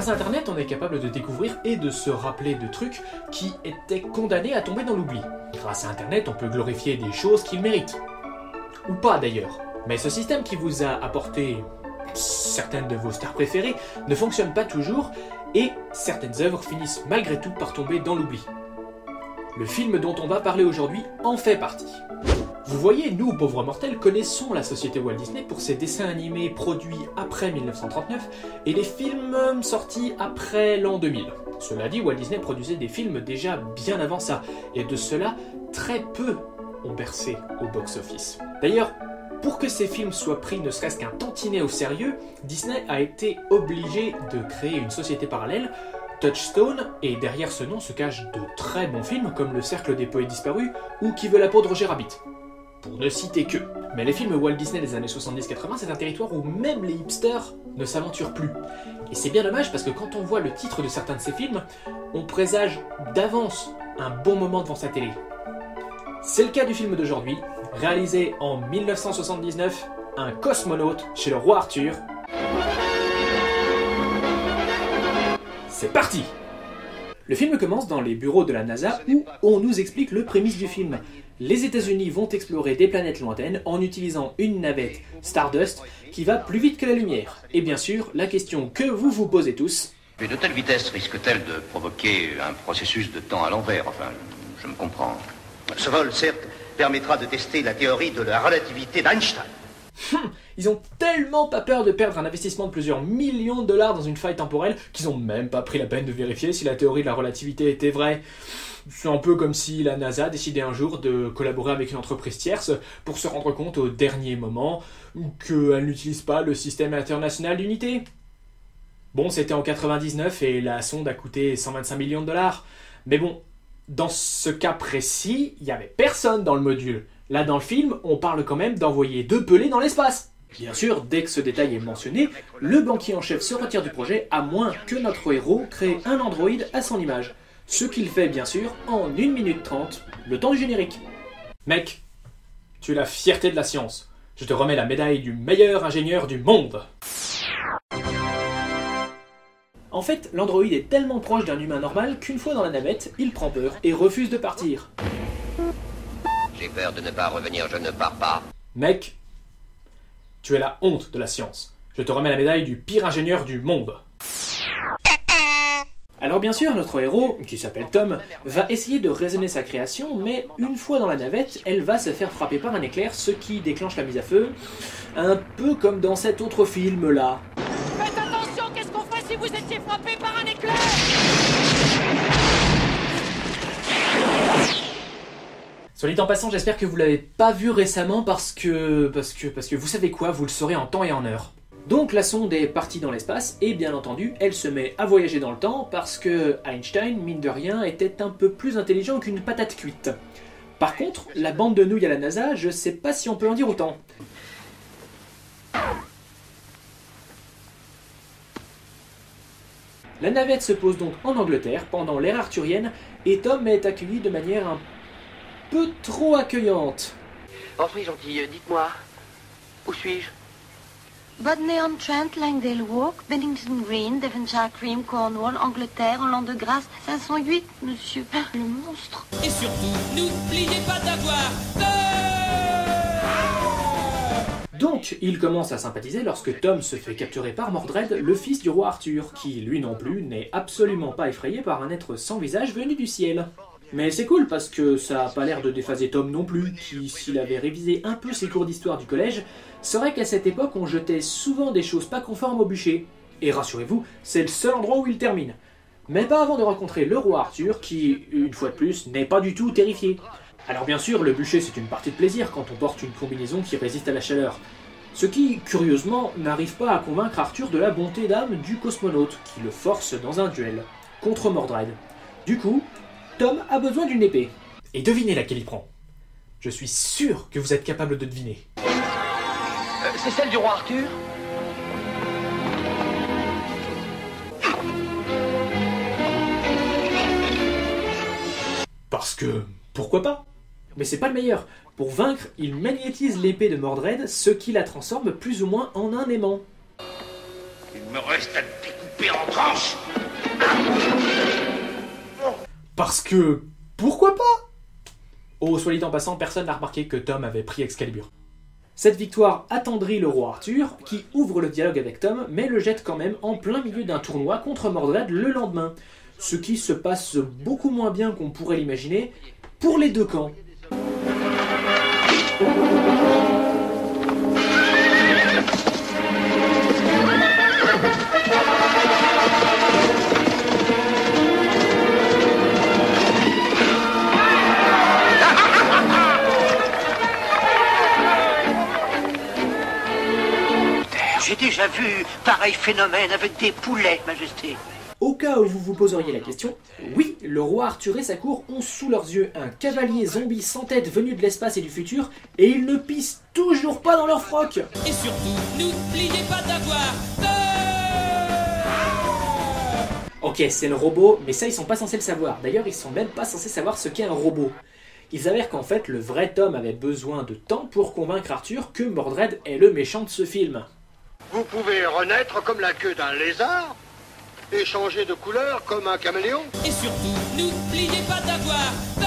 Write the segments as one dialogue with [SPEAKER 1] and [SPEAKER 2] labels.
[SPEAKER 1] Grâce à Internet, on est capable de découvrir et de se rappeler de trucs qui étaient condamnés à tomber dans l'oubli. Grâce à Internet, on peut glorifier des choses qu'ils méritent. Ou pas d'ailleurs. Mais ce système qui vous a apporté certaines de vos stars préférées ne fonctionne pas toujours et certaines œuvres finissent malgré tout par tomber dans l'oubli. Le film dont on va parler aujourd'hui en fait partie. Vous voyez, nous, pauvres mortels, connaissons la société Walt Disney pour ses dessins animés produits après 1939 et les films sortis après l'an 2000. Cela dit, Walt Disney produisait des films déjà bien avant ça, et de cela, très peu ont bercé au box-office. D'ailleurs, pour que ces films soient pris ne serait-ce qu'un tantinet au sérieux, Disney a été obligé de créer une société parallèle, Touchstone, et derrière ce nom se cachent de très bons films comme Le Cercle des Poètes Disparus ou Qui veut la peau de Roger Rabbit. Pour ne citer que. Mais les films Walt Disney des années 70-80, c'est un territoire où même les hipsters ne s'aventurent plus. Et c'est bien dommage parce que quand on voit le titre de certains de ces films, on présage d'avance un bon moment devant sa télé. C'est le cas du film d'aujourd'hui, réalisé en 1979, Un cosmonaute chez le roi Arthur. C'est parti! Le film commence dans les bureaux de la NASA où on nous explique le prémisse du film. Les États-Unis vont explorer des planètes lointaines en utilisant une navette Stardust qui va plus vite que la lumière. Et bien sûr, la question que vous vous posez tous...
[SPEAKER 2] Mais de telle vitesse risque-t-elle de provoquer un processus de temps à l'envers? Enfin, je me comprends.
[SPEAKER 3] Ce vol, certes, permettra de tester la théorie de la relativité d'Einstein.
[SPEAKER 1] Ils ont tellement pas peur de perdre un investissement de plusieurs millions de dollars dans une faille temporelle qu'ils ont même pas pris la peine de vérifier si la théorie de la relativité était vraie. C'est un peu comme si la NASA décidait un jour de collaborer avec une entreprise tierce pour se rendre compte au dernier moment qu'elle n'utilise pas le système international d'unité. Bon, c'était en 99 et la sonde a coûté 125 millions de dollars. Mais bon, dans ce cas précis, il n'y avait personne dans le module. Là, dans le film, on parle quand même d'envoyer 2 pelés dans l'espace. Bien sûr, dès que ce détail est mentionné, le banquier en chef se retire du projet à moins que notre héros crée un androïde à son image. Ce qu'il fait, bien sûr, en 1 minute 30, le temps du générique. Mec, tu es la fierté de la science. Je te remets la médaille du meilleur ingénieur du monde. En fait, l'androïde est tellement proche d'un humain normal qu'une fois dans la navette, il prend peur et refuse de partir.
[SPEAKER 2] J'ai peur de ne pas revenir, je ne pars pas.
[SPEAKER 1] Mec, tu es la honte de la science. Je te remets la médaille du pire ingénieur du monde. Alors bien sûr, notre héros, qui s'appelle Tom, va essayer de raisonner sa création, mais une fois dans la navette, elle va se faire frapper par un éclair, ce qui déclenche la mise à feu, un peu comme dans cet autre film-là.
[SPEAKER 4] Faites attention, qu'est-ce qu'on ferait si vous étiez frappé par un éclair?
[SPEAKER 1] Soit dit en passant, j'espère que vous l'avez pas vu récemment parce que vous savez quoi, vous le saurez en temps et en heure. Donc la sonde est partie dans l'espace et bien entendu, elle se met à voyager dans le temps parce que Einstein, mine de rien, était un peu plus intelligent qu'une patate cuite. Par contre, la bande de nouilles à la NASA, je sais pas si on peut en dire autant. La navette se pose donc en Angleterre pendant l'ère arthurienne et Tom est accueilli de manière un peu trop accueillante.
[SPEAKER 5] Entrez gentil, dites-moi, où suis-je?
[SPEAKER 6] Bodney-on-Trent, Langdale Walk, Bennington Green, Devonshire Cream, Cornwall, Angleterre, en l'an de grâce 508, monsieur. Le monstre.
[SPEAKER 4] Et surtout, n'oubliez pas d'avoir peur.
[SPEAKER 1] Donc, il commence à sympathiser lorsque Tom se fait capturer par Mordred, le fils du roi Arthur, qui, lui non plus, n'est absolument pas effrayé par un être sans visage venu du ciel. Mais c'est cool parce que ça a pas l'air de déphaser Tom non plus, qui, s'il avait révisé un peu ses cours d'histoire du collège, saurait qu'à cette époque on jetait souvent des choses pas conformes au bûcher. Et rassurez-vous, c'est le seul endroit où il termine. Mais pas avant de rencontrer le roi Arthur, qui, une fois de plus, n'est pas du tout terrifié. Alors bien sûr, le bûcher c'est une partie de plaisir quand on porte une combinaison qui résiste à la chaleur. Ce qui, curieusement, n'arrive pas à convaincre Arthur de la bonté d'âme du cosmonaute, qui le force dans un duel, contre Mordred. Du coup, Tom a besoin d'une épée. Et devinez laquelle il prend. Je suis sûr que vous êtes capable de deviner.
[SPEAKER 5] C'est celle du roi Arthur?
[SPEAKER 1] Parce que... pourquoi pas? Mais c'est pas le meilleur. Pour vaincre, il magnétise l'épée de Mordred, ce qui la transforme plus ou moins en un aimant.
[SPEAKER 3] Il me reste à te découper découper en tranches.
[SPEAKER 1] Parce que... pourquoi pas? Oh, soit dit en passant, personne n'a remarqué que Tom avait pris Excalibur. Cette victoire attendrit le roi Arthur, qui ouvre le dialogue avec Tom, mais le jette quand même en plein milieu d'un tournoi contre Mordred le lendemain. Ce qui se passe beaucoup moins bien qu'on pourrait l'imaginer pour les deux camps.
[SPEAKER 3] J'ai déjà vu pareil phénomène avec des poulets, Majesté.
[SPEAKER 1] Au cas où vous vous poseriez la question, oui, le roi Arthur et sa cour ont sous leurs yeux un cavalier zombie sans tête venu de l'espace et du futur, et ils ne pissent toujours pas dans leur froc.
[SPEAKER 4] Et surtout, n'oubliez pas d'avoir peur.
[SPEAKER 1] Ok, c'est le robot, mais ça ils sont pas censés le savoir. D'ailleurs, ils sont même pas censés savoir ce qu'est un robot. Il s'avère qu'en fait, le vrai Tom avait besoin de temps pour convaincre Arthur que Mordred est le méchant de ce film.
[SPEAKER 3] Vous pouvez renaître comme la queue d'un lézard et changer de couleur comme un caméléon.
[SPEAKER 4] Et surtout, n'oubliez pas d'avoir peur.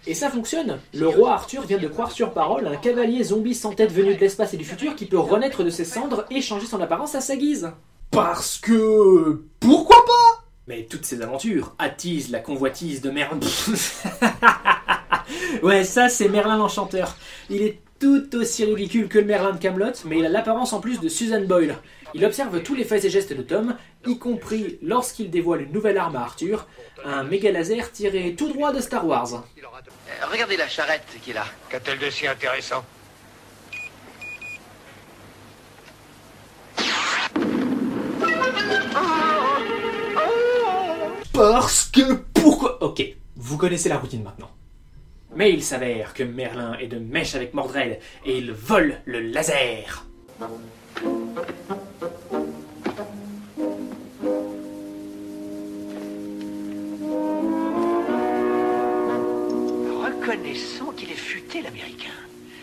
[SPEAKER 1] Et ça fonctionne. Le roi Arthur vient de croire sur parole un cavalier zombie sans tête venu de l'espace et du futur qui peut renaître de ses cendres et changer son apparence à sa guise. Parce que... pourquoi pas? Mais toutes ces aventures attisent la convoitise de Merlin... Ouais, ça c'est Merlin l'Enchanteur. Il est tout aussi ridicule que le Merlin de Camelot, mais il a l'apparence en plus de Susan Boyle. Il observe tous les faits et gestes de Tom, y compris lorsqu'il dévoile une nouvelle arme à Arthur, un méga laser tiré tout droit de Star Wars.
[SPEAKER 5] Regardez la charrette qui est là.
[SPEAKER 3] Qu'a-t-elle de si intéressant?
[SPEAKER 1] Parce que pourquoi... Ok, vous connaissez la routine maintenant. Mais il s'avère que Merlin est de mèche avec Mordred et il vole le laser.
[SPEAKER 5] Reconnaissons qu'il est futé, l'Américain.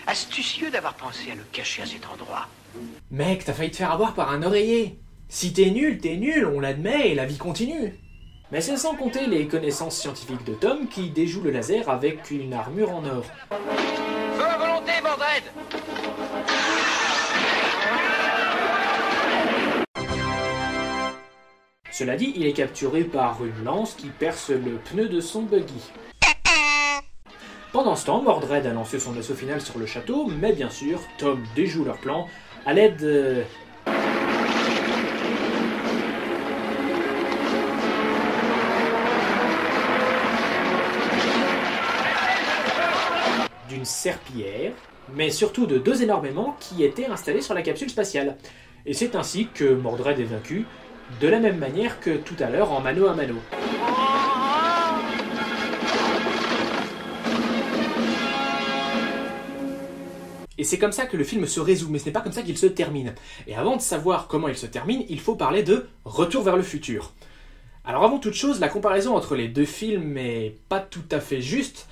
[SPEAKER 5] Astucieux d'avoir pensé à le cacher à cet endroit.
[SPEAKER 1] Mec, t'as failli te faire avoir par un oreiller. Si t'es nul, on l'admet et la vie continue. Mais c'est sans compter les connaissances scientifiques de Tom qui déjoue le laser avec une armure en or.
[SPEAKER 5] Feu à volonté, Mordred!
[SPEAKER 1] Cela dit, il est capturé par une lance qui perce le pneu de son buggy. Pendant ce temps, Mordred a lancé son assaut final sur le château, mais bien sûr, Tom déjoue leur plan à l'aide d'une serpillière, mais surtout de deux énormément qui étaient installés sur la capsule spatiale. Et c'est ainsi que Mordred est vaincu, de la même manière que tout à l'heure en mano à mano. Et c'est comme ça que le film se résout, mais ce n'est pas comme ça qu'il se termine. Et avant de savoir comment il se termine, il faut parler de Retour vers le futur. Alors avant toute chose, la comparaison entre les deux films n'est pas tout à fait juste,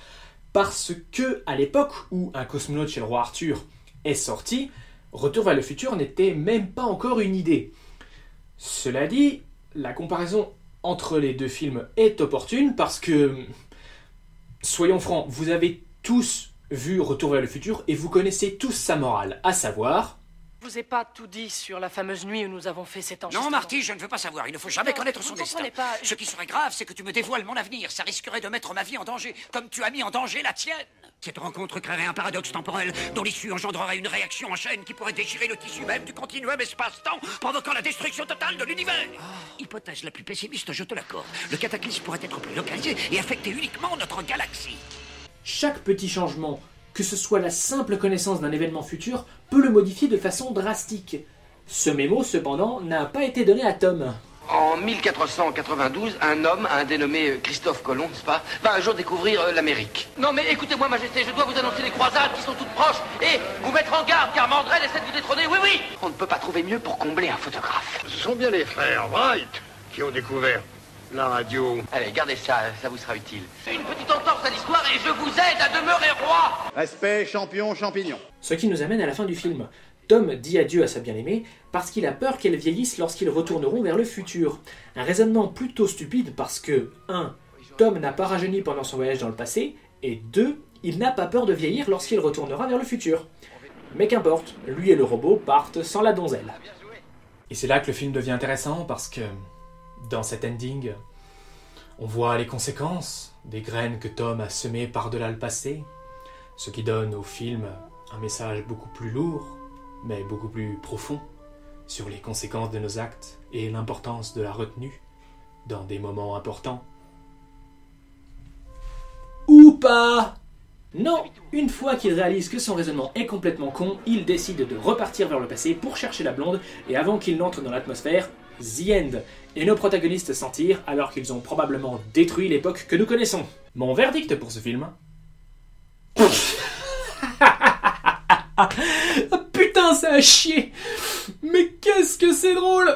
[SPEAKER 1] parce que à l'époque où Un cosmonaute chez le roi Arthur est sorti, Retour vers le futur n'était même pas encore une idée. Cela dit, la comparaison entre les deux films est opportune parce que, soyons francs, vous avez tous vu Retour vers le futur et vous connaissez tous sa morale, à savoir...
[SPEAKER 7] Je vous ai pas tout dit sur la fameuse nuit où nous avons fait cet enregistrement.
[SPEAKER 8] Non, Marty, je ne veux pas savoir. Il ne faut jamais connaître son destin.
[SPEAKER 7] Pas...
[SPEAKER 8] Ce qui serait grave, c'est que tu me dévoiles mon avenir. Ça risquerait de mettre ma vie en danger, comme tu as mis en danger la tienne. Cette rencontre créerait un paradoxe temporel dont l'issue engendrerait une réaction en chaîne qui pourrait déchirer le tissu même du continuum espace-temps, provoquant la destruction totale de l'univers. Hypothèse la plus pessimiste, je te l'accorde. Le cataclysme pourrait être plus localisé et affecter uniquement notre galaxie.
[SPEAKER 1] Chaque petit changement, que ce soit la simple connaissance d'un événement futur, peut le modifier de façon drastique. Ce mémo, cependant, n'a pas été donné à Tom.
[SPEAKER 5] En 1492, un homme, un dénommé Christophe Colomb, n'est-ce pas, va un jour découvrir l'Amérique. Non mais écoutez-moi, Majesté, je dois vous annoncer les croisades qui sont toutes proches et vous mettre en garde car Mordred essaie de vous détrôner, oui oui. On ne peut pas trouver mieux pour combler un photographe.
[SPEAKER 3] Ce sont bien les frères Wright qui ont découvert la radio.
[SPEAKER 5] Allez, gardez ça, ça vous sera utile. Une petite entorse à l'histoire et je vous aide à demeurer roi.
[SPEAKER 9] Respect, champion, champignon.
[SPEAKER 1] Ce qui nous amène à la fin du film. Tom dit adieu à sa bien-aimée parce qu'il a peur qu'elle vieillisse lorsqu'ils retourneront vers le futur. Un raisonnement plutôt stupide parce que 1. Tom n'a pas rajeuni pendant son voyage dans le passé, et 2. Il n'a pas peur de vieillir lorsqu'il retournera vers le futur. Mais qu'importe, lui et le robot partent sans la donzelle. Et c'est là que le film devient intéressant parce que, dans cet ending, on voit les conséquences des graines que Tom a semées par-delà le passé, ce qui donne au film un message beaucoup plus lourd, mais beaucoup plus profond, sur les conséquences de nos actes et l'importance de la retenue dans des moments importants. Ou pas! Non, une fois qu'il réalise que son raisonnement est complètement con, il décide de repartir vers le passé pour chercher la blonde, et avant qu'il n'entre dans l'atmosphère, The End. Et nos protagonistes s'en tirent alors qu'ils ont probablement détruit l'époque que nous connaissons. Mon verdict pour ce film... Putain, ça a chier! Mais qu'est-ce que c'est drôle!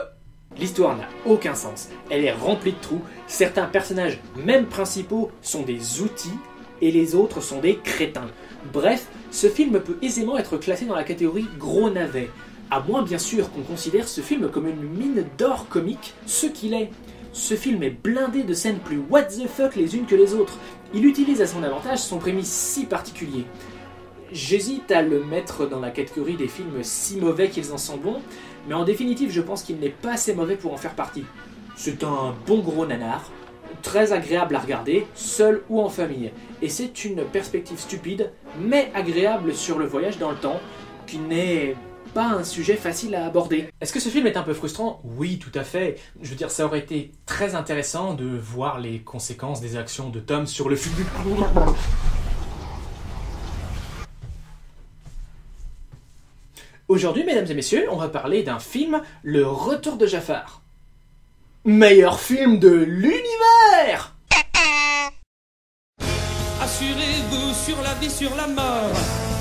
[SPEAKER 1] L'histoire n'a aucun sens, elle est remplie de trous, certains personnages, même principaux, sont des outils, et les autres sont des crétins. Bref, ce film peut aisément être classé dans la catégorie gros navet, à moins bien sûr qu'on considère ce film comme une mine d'or comique, ce qu'il est. Ce film est blindé de scènes plus what the fuck les unes que les autres. Il utilise à son avantage son prémisse si particulier. J'hésite à le mettre dans la catégorie des films si mauvais qu'ils en sont bons, mais en définitive je pense qu'il n'est pas assez mauvais pour en faire partie. C'est un bon gros nanar, très agréable à regarder, seul ou en famille, et c'est une perspective stupide, mais agréable sur le voyage dans le temps, qui n'est pas un sujet facile à aborder. Est-ce que ce film est un peu frustrant? Oui, tout à fait. Je veux dire, ça aurait été très intéressant de voir les conséquences des actions de Tom sur le film. Aujourd'hui, mesdames et messieurs, on va parler d'un film, Le Retour de Jafar. Meilleur film de l'univers!
[SPEAKER 9] Assurez-vous sur la vie, sur la mort.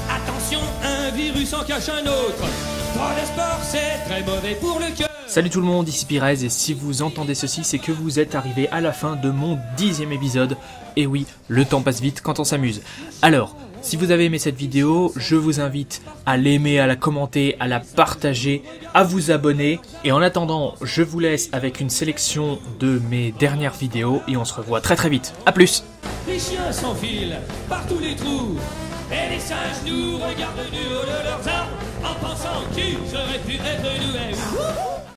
[SPEAKER 9] Attention, un virus en cache un autre. Trop de sport, c'est très mauvais pour le cœur.
[SPEAKER 1] Salut tout le monde, ici Pirez, et si vous entendez ceci, c'est que vous êtes arrivé à la fin de mon 10e épisode. Et oui, le temps passe vite quand on s'amuse. Alors, si vous avez aimé cette vidéo, je vous invite à l'aimer, à la commenter, à la partager, à vous abonner. Et en attendant, je vous laisse avec une sélection de mes dernières vidéos et on se revoit très vite. A plus!
[SPEAKER 9] Les chiens s'enfilent par tous les trous. Et les singes nous regardent du haut de leurs arbres en pensant qu'ils auraient pu être nous-mêmes.